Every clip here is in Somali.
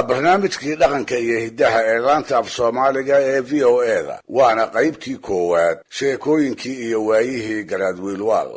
barnaamijkii dhaqanka iyo hiddaha ee laanta af soomaaliga ee v o e-da waana qaybtii koowaad sheekooyinkii iyo waayihii garaad wiilwaal.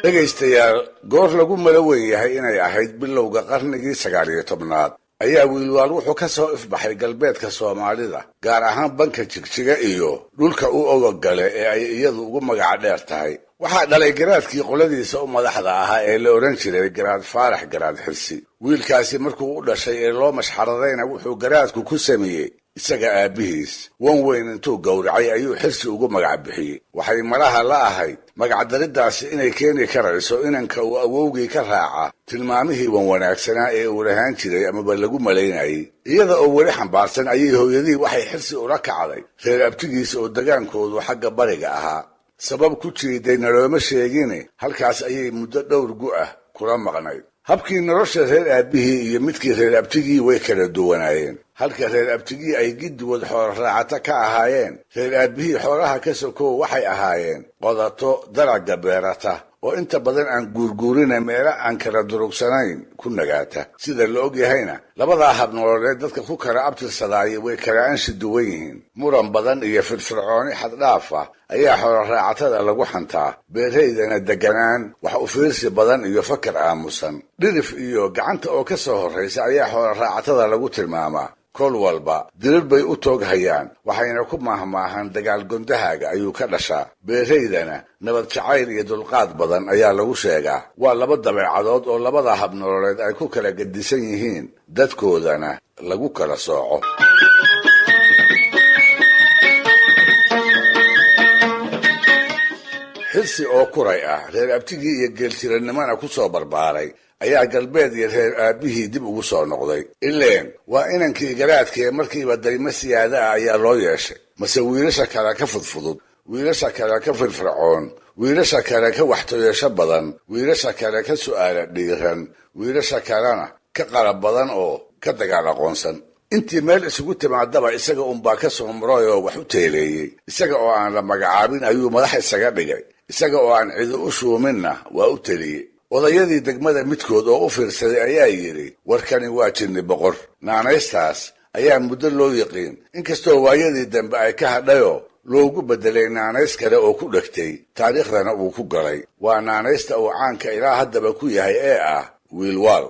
dhegaystayaal, goor lagu malo weyn yahay inay ahayd bilowga qarnigii 19aad ayaa wiilwaal wuxuu ka soo ifbaxay galbeedka Soomaalida, gaar ahaan banka Jigjiga iyo dhulka u ogogale ee ay iyadu ugu magac dheer tahay. waxaa dhalay garaadkii qoladiisa u madaxda ahaa ee la oran jiray garaad faarax garaad xirsi. wiilkaasi markuu u dhashay ee loo mashxaradayna wuxuu garaadku ku sameeyey isaga aabihiis. wan weyn intuu gowracay ayuu xirsi ugu magac bixiyey. waxay malaha la ahayd magacdaridaasi inay keeni karayso inanka uu awowgii ka raaca tilmaamihii wan wanaagsanaa ee uu lahaan jiray amaba lagu malaynayay. iyada oo weli xambaarsan ayay hooyadii waxay xirsi ula kacday reer abtigiisa oo dagaankoodu xagga bariga ahaa. sabab ku jiidayna looma sheegine halkaas ayay muddo dhowr gu ah kula maqnayd. habkii nolosha reer aabihii iyo midkii reer abtigii way kala duwanaayeen. halka reer abtigii ay giddigood xoolo raacata ka ahaayeen, reer aabihii xoolaha ka sokow waxay ahaayeen qodato dalagga beerata oo inta badan aan guurguurina meelo aan kala durugsanayn ku nagaata. sida la og yahayna labadaa hab nololeed dadka ku kala abtirsadaayay way kala anshi duwan yihiin. muran badan iyo firfircooni xaddhaaf ah ayaa xoolo raacatada lagu xantaa, beeraydana deganaan, wax u fiirsi badan iyo fakar aamusan. dhirif iyo gacanta oo ka soo horraysa ayaa xoolo raacatada lagu tilmaamaa. kol walba dirir bay u toog hayaan, waxayna ku maahmaahan dagaal gondahaaga ayuu ka dhashaa. beeraydana nabad jacayl iyo dulqaad badan ayaa lagu sheegaa. waa laba dabeecadood oo labada hab nololeed ay ku kala gedisan yihiin, dadkoodana lagu kala sooco. xirsi oo kuray ah, reer abtigii iyo geeltirannimana ku soo barbaaray, ayaa galbeed iyo reer aabihii dib ugu soo noqday. ileen waa inankii garaadkee markiiba daymo siyaada ah ayaa loo yeeshay. mase wiilasha kale ka fudfudud, wiilasha kale ka firfircoon, wiilasha kale ka waxtoyasho badan, wiilasha kale ka su'aala dhiiran, wiilasha kalena ka qalab badan oo ka dagaal aqoonsan. intii meel isugu timaadaba isaga unbaa ka soo muray oo wax u teeleeyey. isaga oo aan la magacaabin ayuu madax isaga dhigay. isaga oo aan cidi u shuuminna waa u teliyey. odayadii degmada midkood oo u fiirsaday ayaa yidhi, warkani waa jinni boqor. naanaystaas ayaa muddo loo yiqiin, inkastoo waayadii dambe ay ka hadhayoo loogu beddelay naanays kale oo ku dhegtay, taariikhdana uu ku galay. waa naanaysta uu caanka ilaa haddaba ku yahay ee ah wiilwaal.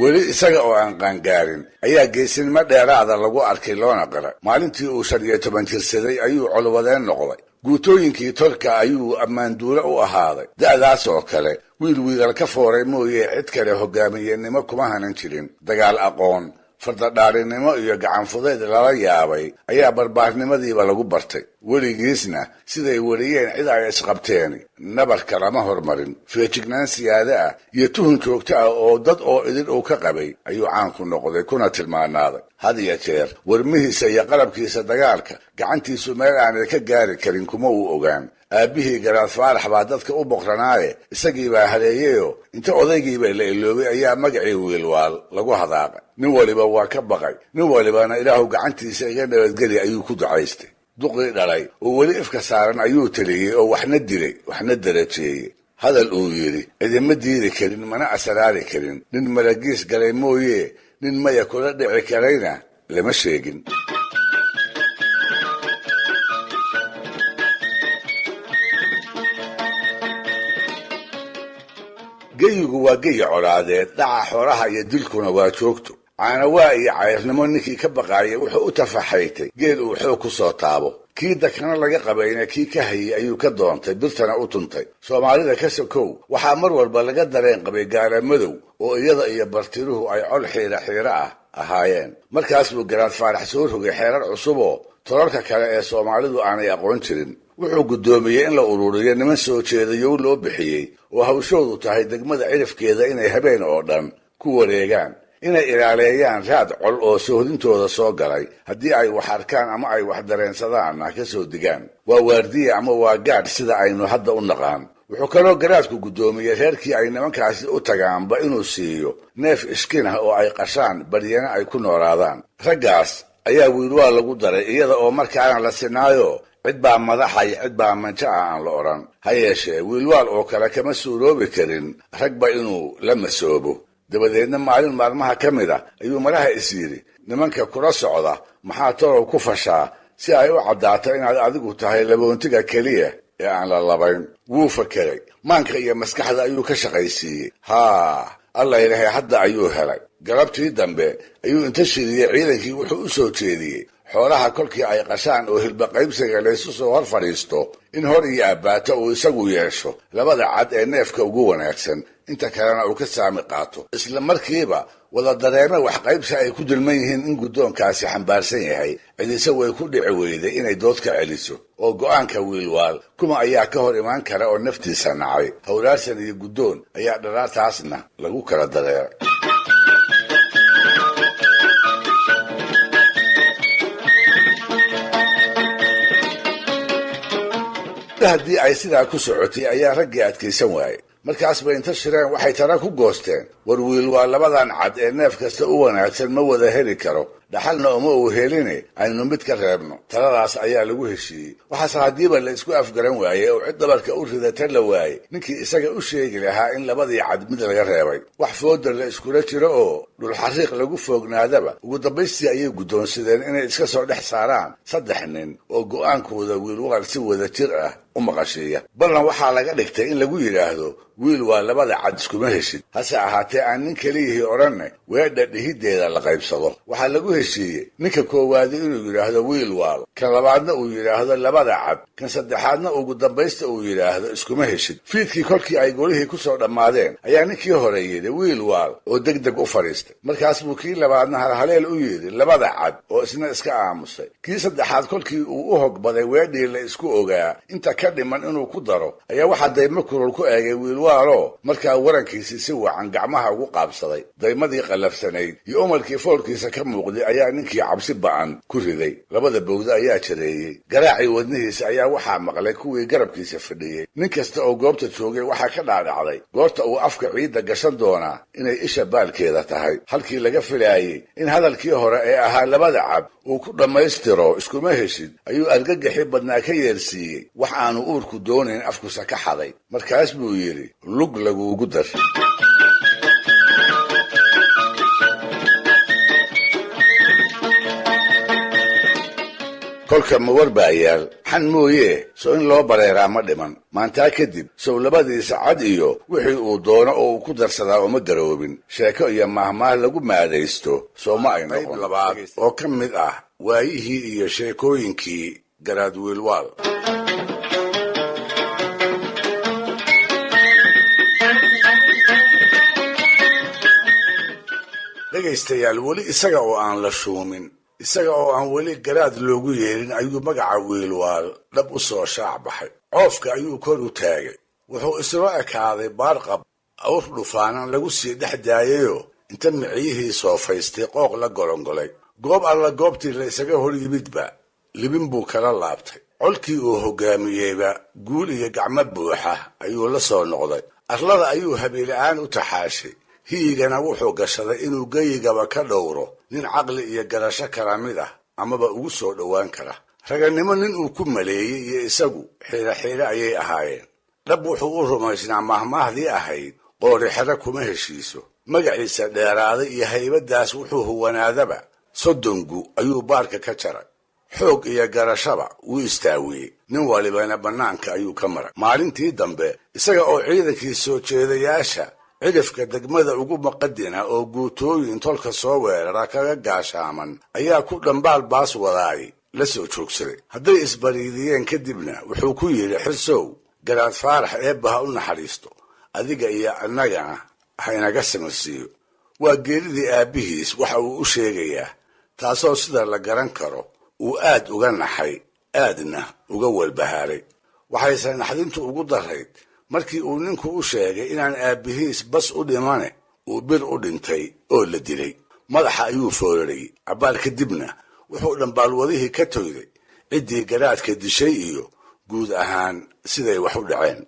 weli isaga oo aan qaangaarin ayaa geesinimo dheeraada lagu arkay loona qira. maalintii uu 15 jirsaday ayuu colwadeen noqday. guutooyinkii tolka ayuu ammaanduule u ahaaday. da'daas oo kale wiil wiilal ka fooray mooye cid kale hogaamiyenimo kuma hanan jirin. dagaal aqoon, fardadhaarinimo iyo gacanfudayd lala yaabay ayaa barbaarnimadiiba lagu bartay. weligiisna siday wariyeen cid ay isqabteeni nabarka lama hormarin. feejignaan siyaada ah iyo tuhun joogto ah oo dad oo idin uu ka qabay ayuu caan ku noqday, kuna tilmaanaaday. had iyo jeer warmihiisa iyo qalabkiisa dagaalka gacantiisu meel aanay ka gaari karin kuma uu ogaan. aabbihii garaad faarax baa dadka u boqranaaye isagii baa haleeyeyoo inta odaygiiba la iloobay ayaa magacii wiilwaal lagu hadaaqay. nin waliba waa ka baqay, nin walibana ilaahu gacantiisa iga nabadgeli ayuu ku ducaystay. duqii dhalay oo weli ifka saaran ayuu teliyey oo waxna dilay waxna darajeeyey. hadal uu yidhi cidima diidi karin mana asaraari karin. nin malagiis galay mooye nin maya kula dhici karayna lama sheegin. geyigu waa geyi colaadeed, dhaca xoolaha iyo dilkuna waa joogto. caanawaa iyo cayrnimo ninkii ka baqaayay wuxuu u tafaxaytay geel uu xoog ku soo taabo. kii dakana laga qabayna kii ka hayay ayuu ka doontay, birtana u tuntay. soomaalida ka sokow waxaa mar walba laga dareen qabay gaara madow oo iyada iyo bartiruhu ay col xiira ah ahaayeen. markaas buu garaad faarax soo rogay xeerar cusub oo tolalka kale ee soomaalidu aanay aqoon jirin. wuxuu guddoomiyey in la ururiyo niman soo jeedayow loo bixiyey oo hawshoodu tahay degmada cirifkeeda inay habeen oo dhan ku wareegaan, inay ilaaleeyaan raad col oo soohdintooda soo galay. haddii ay wax arkaan ama ay wax dareensadaanna ka soo digaan. waa waardiye ama waa gaadh sida aynu hadda u naqaan. wuxuu kaloo garaadku guddoomiyey reerkii ay nimankaasi u tagaanba inuu siiyo neef ishkin ah oo ay qashaan, baryana ay ku noolaadaan. raggaas ayaa wiilwaal lagu daray, iyada oo markaana la sinaayo cid baa madaxa iyo cid baa manjo ah aan la odhan ha yeeshee wiilwaal oo kale kama suuroobi karin ragba inuu la masoobo dabadeedna maalin maalmaha ka mid a ayuu malaha is yidhi nimanka kula socda maxaa tolow ku fashaa si ay u caddaato inaad adigu tahay laboontiga keliya ee aan la labayn wuu fakeray maanka iyo maskaxda ayuu ka shaqaysiiyey alla ilahay hadda ayuu helay galabtii dambe ayuu inta shiriyey ciidankii wuxuu u soo jeediyey xoolaha kolkii ay qashaan oo hilba qaybsiga laysu soo hor fadhiisto in hor iyo abbaato uu isagu yeesho labada cad ee neefka ugu wanaagsan inta kalena uu ka saami qaato isla markiiba wada dareeme wax qaybsi ay ku dulman yihiin in guddoonkaasi xambaarsan yahay cidise way ku dhici weyday inay dood ka celiso oo go'aanka wiilwaal kuma ayaa ka hor imaan kara oo naftiisa nacay howlaarsan iyo guddoon ayaa dharaartaasna lagu kala dareeray haddii ay sidaa ku socotay ayaa raggii adkaysan waayey markaas bay inta shireen waxay tara ku goosteen war wiilwaal labadan cad ee neef kasta u wanaagsan ma wada heli karo dhaxalna uma uu heline aynu mid ka reebno taladaas ayaa lagu heshiiyey waxaase haddiiba la isku afgaran waayey oo cid dabarka u ridata la waayey ninkii isaga u sheegi lahaa in labadii cad mid laga reebay wax fooda la iskula jiro oo dhulxariiq lagu foognaadaba ugu dambaystii ayay guddoonsadeen inay iska soo dhex saaraan 3 nin oo go'aankooda wiilwaal si wada jir ah u maqashiiya ballan waxaa laga dhigtay in lagu yidhaahdo wiilwaal labada cad iskuma heshid hase ahaatee aan nin keliyihii odhanne weedha dhihiddeeda la qaybsado waxaa lagu heshiiyey ninka koowaadi inuu yidhaahdo wiilwaal kan labaadna uu yidhaahdo labada cad kan saddexaadna ugu dambaysta uu yidhaahdo iskuma heshid fiidkii kolkii ay golihii ku soo dhammaadeen ayaa ninkii hore yidhi wiilwaal oo degdeg u fadhiistay markaas buu kii labaadna halhaleel u yidhi labada cad oo isna iska aamusay kii saddexaad kolkii uu u hogbaday weedhii la isku ogaa inta ka dhiman inuu ku daro ayaa waxaa daymo kulul ku eegay wiilwaaloo markaa warankiisii si wacan gacmaha ugu qaabsaday daymadii qallafsanayd iyo umalkii foolkiisa ka muuqday ayaa ninkii cabsi ba'an ku riday labada bowda ayaa jareeyey garaacii wadnihiisa ayaa waxaa maqlay kuwii garabkiisa fadhiyey nin kasta oo goobta joogay waxaa ka dhaadhacday goorta uu afka ciidda gashan doonaa inay isha baalkeeda tahay halkii laga filaayey in hadalkii hore ee ahaa labada cad uu ku dhammaystiro iskuma heshid ayuu argagaxii badnaa ka yeersiiyey wax aanu uurku doonayn afkusa ka xaday markaas buu yidhi lug laguugu dar kolka mawar baa yaal xan mooyee sow in loo bareeraa ma dhiman maantaa kadib sow labadiisa cad iyo wixii uu doono oo uu ku darsadaa uma garoobin sheeko iyo maahmaah lagu maadaysto soo ma ay noqon labaad oo ka mid ah waayihii iyo sheekooyinkii garaad wiilwaal dhegaystayaal weli isaga oo aan la shuumin isaga oo aan weli garaad loogu yeerin ayuu magaca wiilwaal dhab u soo shaac baxay coofka ayuu kor u taagay wuxuu isla ekaaday baarqab awr dhufaanan lagu sii dhex daayayoo inta miciyihii soofaystay qooq la golongolay goob alla goobtii la isaga hor yimidba libin buu kala laabtay colkii uu hoggaamiyeyba guul iyo gacmo buuxa ayuu la soo noqday arlada ayuu habeela'aan u taxaashay hiyigana wuxuu gashaday inuu geyigaba ka dhowro nin caqli iyo garasho kala mid ah amaba ugu soo dhowaan kara ragannimo nin uu ku maleeyey iyo isagu xiire ayay ahaayeen dhab wuxuu u rumaysnaa mahmaahdii ahayd qoori xero kuma heshiiso magaciisa dheeraaday iyo haybaddaas wuxuu huwanaadaba 30 ayuu baarka ka jaray xoog iyo garashaba wuu istaawiyey nin walibana bannaanka ayuu ka maray maalintii dambe isaga oo ciidankii soo jeedayaasha cidhifka degmada ugu maqadina oo guutooyin tolka soo weerara kaga gaashaaman ayaa ku dhambaal baas wadaay la soo joogsaday hadday isbariidiyeen kadibna wuxuu ku yidhi xirsow garaad faarax eebba ha u naxariisto adiga iyo annagana ha inaga samarsiiyo waa geeridii aabbihiis waxa uu u sheegayaa taasoo sida la garan karo uu aad uga naxay aadna uga walbahaaray waxayse naxdintu ugu darayd markii uu ninku u sheegay inaan aabbihiis bas u dhimane uu bir u dhintay oo la dilay madaxa ayuu foorarayey cabbaar kadibna wuxuu dhambaalwadihii ka toyday ciddii garaadka dishay iyo guud ahaan siday wax u dhaceen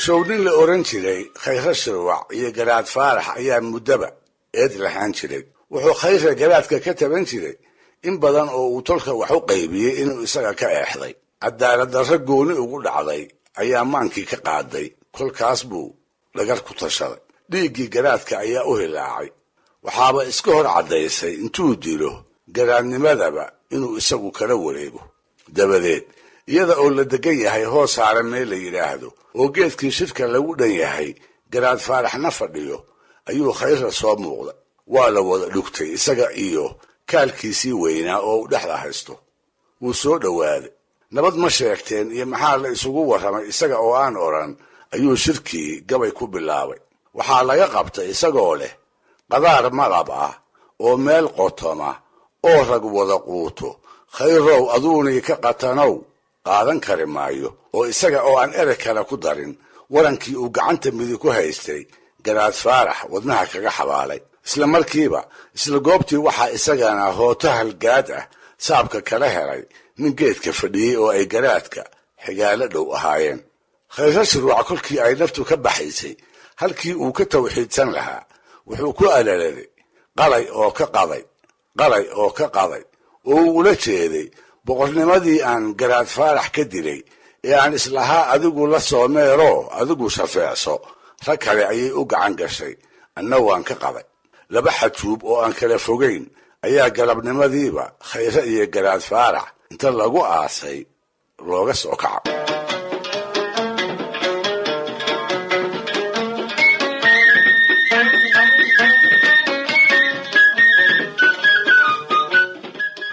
shownin la oran jiray khayra shirwac iyo garaad faarax ayaa muddaba eed lahaan jiray. wuxuu khayra garaadka ka taban jiray in badan oo uu tolka wax u qaybiyey inuu isaga ka eexday. cadaalad darro gooni ugu dhacday ayaa maankii ka qaaday. kolkaas buu dhagar ku tashaday. dhiiggii garaadka ayaa u hilaacay. waxaaba iska hor caddaysay intuu dilo garaadnimadaba inuu isagu kala wareego. dabadeed iyada oo la degan yahay hoos saaran meel la yidhaahdo oo geedkii shirka lagu dhan yahay garaad faaraxna fadhiyo ayuu khayra soo muuqday. waa la wada dhugtay isaga iyo kaalkiisii weynaa oo u dhexda haysto. wuu soo dhowaaday. nabad ma sheegteen iyo maxaa la isugu warramay isaga oo aan odhan ayuu shirkii gabay ku bilaabay. waxaa laga qabtay isagoo leh qadaar malab ah oo meel qotoma oo rag wada quuto khayrow aduunii ka qatanow qaadan kari maayo. oo isaga oo aan erey kale ku darin warankii uu gacanta midig ku haystay garaad faarax wadnaha kaga xabaalay. isla markiiba isla goobtii waxaa isagana hooto halgaad ah saabka kala helay nin geedka fadhiyey oo ay garaadka xigaalo dhow ahaayeen. khayra shirwac kolkii ay naftu ka baxaysay halkii uu ka tawxiidsan lahaa wuxuu ku alaladay qalay oo ka qaday qalay oo ka qaday oo uu ula jeeday boqornimadii aan garaad faarax ka dilay ee aan islahaa adigu la soo meero adigu shafeecso rag kale ayay u gacan gashay. anna waan ka qaday. laba xajuub oo aan kala fogayn ayaa galabnimadiiba khayra iyo garaad faarax inta lagu aasay looga soo kaco.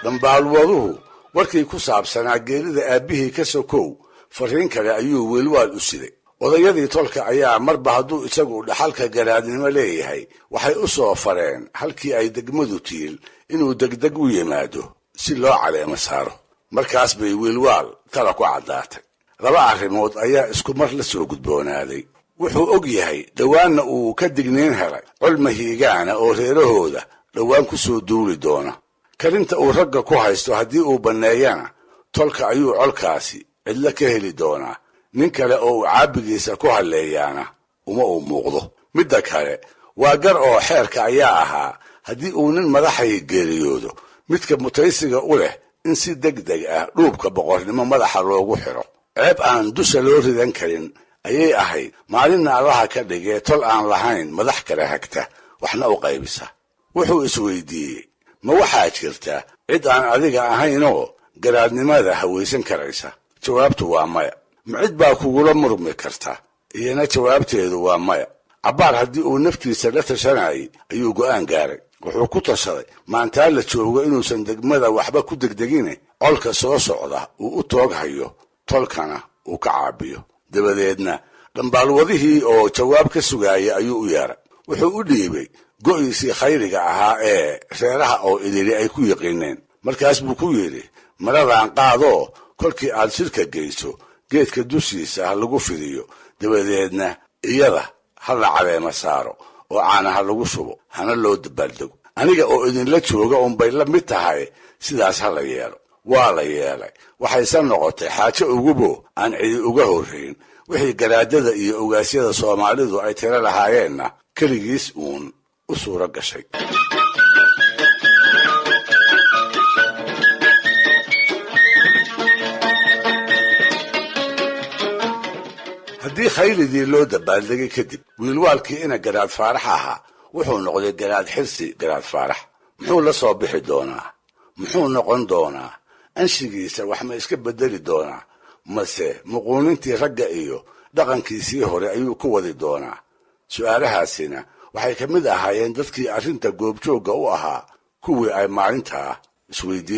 dambaalwaduhu warkii ku saabsanaa geerida aabbihii ka sokow fariin kale ayuu wiilwaal u siday. odayadii tolka ayaa marba hadduu isagu dhaxalka garaadnimo leeyahay waxay u soo fareen halkii ay degmadu tiil inuu degdeg u yimaado si loo caleemo saaro. markaas bay wiilwaal tala ku caddaatay. laba arrimood ayaa isku mar la soo gudboonaaday. wuxuu og yahay dhowaanna uu ka digniin helay col mahiigaana oo reerahooda dhowaan ku soo duuli doona. karinta uu ragga ku haysto haddii uu banneeyana tolka ayuu colkaasi cidlo ka heli doonaa. nin kale oo uu caabigiisa ku halleeyaana uma uu muuqdo. midda kale waa gar oo xeerka ayaa ahaa haddii uu nin madaxay geeriyoodo midka mutaysiga u leh in si degdeg ah dhuubka boqornimo madaxa loogu xiro. ceeb aan dusha loo ridan karin ayay ahayd maalinna allaha ka dhigee tol aan lahayn madax kala hagta waxna u qaybisa. wuxuu isweydiiyey ma waxaa jirta cid aan adiga ahaynoo garaadnimada hawaysan karaysa? jawaabtu waa maya. ma cid baa kugula murmi karta? iyana jawaabteedu waa maya. cabbaar haddii uu naftiisa la tashanayay ayuu go'aan gaaray. wuxuu ku tashaday maantaa la joogo inuusan degmada waxba ku degdegine colka soo socda uu u tooghayo tolkana uu ka caabiyo. dabadeedna dhambaalwadihii oo jawaab ka sugaaya ayuu u yeeray. wuxuu u dhiibay go'iisii khayriga ahaa ee reeraha oo idili ay ku yiqiineen. markaas buu ku yidhi maradan qaadoo kolkii aad shirka geyso geedka dushiisa ha lagu fidiyo. dabadeedna iyada ha la caleema saaro oo caana ha lagu shubo hana loo dabaaldego. aniga oo idinla jooga unbay la mid tahay sidaas ha la yeelo. waa la yeelay. waxayse noqotay xaajo ugubo aan cidi uga horrayn. wixii garaadada iyo ogaasyada soomaalidu ay tiro lahaayeenna keligiis uun u suuro gashay. haddii khayridii loo dabaaldegay kadib wiilwaalkii ina garaad faarax ahaa wuxuu noqday garaad xirsi garaad faarax. muxuu la soo bixi doonaa? muxuu noqon doonaa? anshigiisa wax ma iska bedeli doonaa? mase muquunintii ragga iyo dhaqankiisii hore ayuu ku wadi doonaa? su'aalahaasina waxay ka mid ahaayeen dadkii arrinta goobjoogga u ahaa kuwii ay maalintaa isweydiin